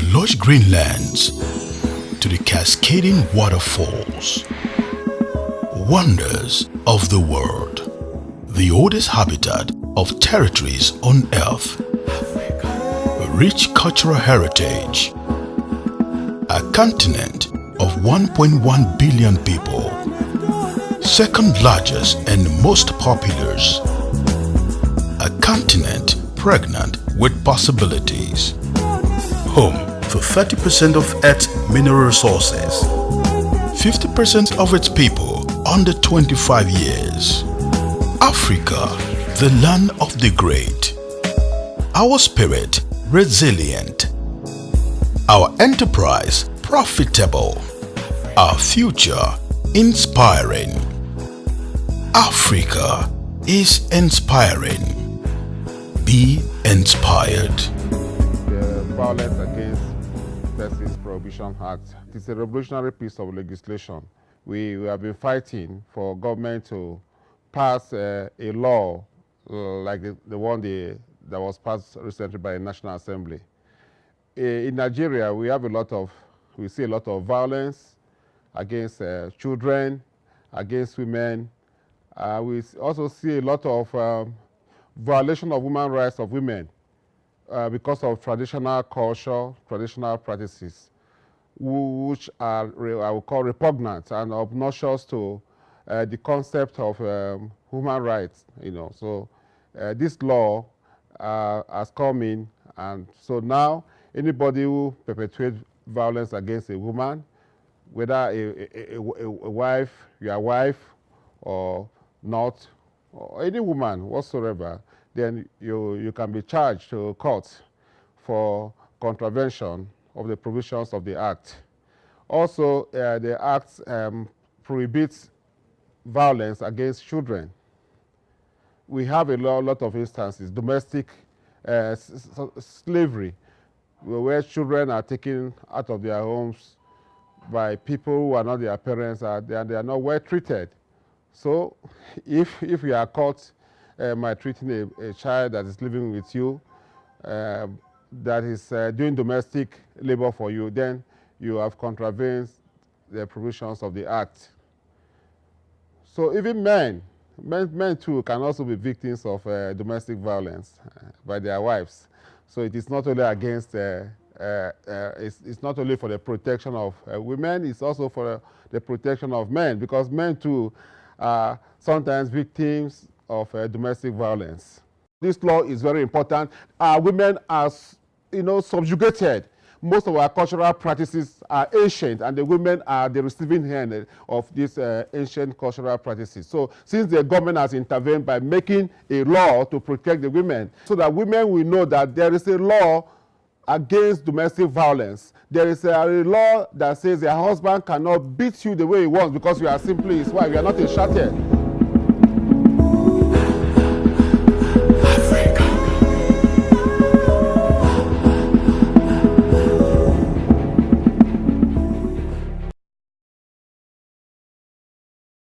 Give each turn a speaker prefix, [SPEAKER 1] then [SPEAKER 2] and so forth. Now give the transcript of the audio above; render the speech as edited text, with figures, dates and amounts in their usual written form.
[SPEAKER 1] the lush green lands to the cascading waterfalls, wonders of the world, the oldest habitat of territories on earth, a rich cultural heritage, a continent of 1.1 billion people, second largest and most populous, a continent pregnant with possibilities, home to 30% of Earth's mineral resources, 50% of its people under 25 years. Africa, the land of the great. Our spirit, resilient. Our enterprise, profitable. Our future, inspiring. Africa is inspiring. Be inspired.
[SPEAKER 2] The Violence Against Persons Prohibition Act. It is a revolutionary piece of legislation. We have been fighting for government to pass a law like the one that was passed recently by the National Assembly. In Nigeria, we see a lot of violence against children, against women. We also see a lot of violation of human rights of women because of traditional culture, traditional practices, which are, I would call, repugnant and obnoxious to the concept of human rights. So this law has come in, and so now anybody who perpetuates violence against a woman, whether a wife, your wife, or not, or any woman whatsoever, then you can be charged to court for contravention of the provisions of the Act. Also, the Act prohibits violence against children. We have a lot of instances, domestic slavery, where children are taken out of their homes by people who are not their parents, and they are not well treated. So if you are caught maltreating a child that is living with you, that is doing domestic labor for you, then you have contravened the provisions of the Act. So even men too can also be victims of domestic violence by their wives. So it is not only against, it's not only for the protection of women, it's also for the protection of men, because men too are sometimes victims of domestic violence. This law is very important. Women are, subjugated. Most of our cultural practices are ancient, and the women are the receiving end of these ancient cultural practices. So since the government has intervened by making a law to protect the women, so that women will know that there is a law against domestic violence. There is a law that says your husband cannot beat you the way he wants because you are simply his wife. You are not a shattered.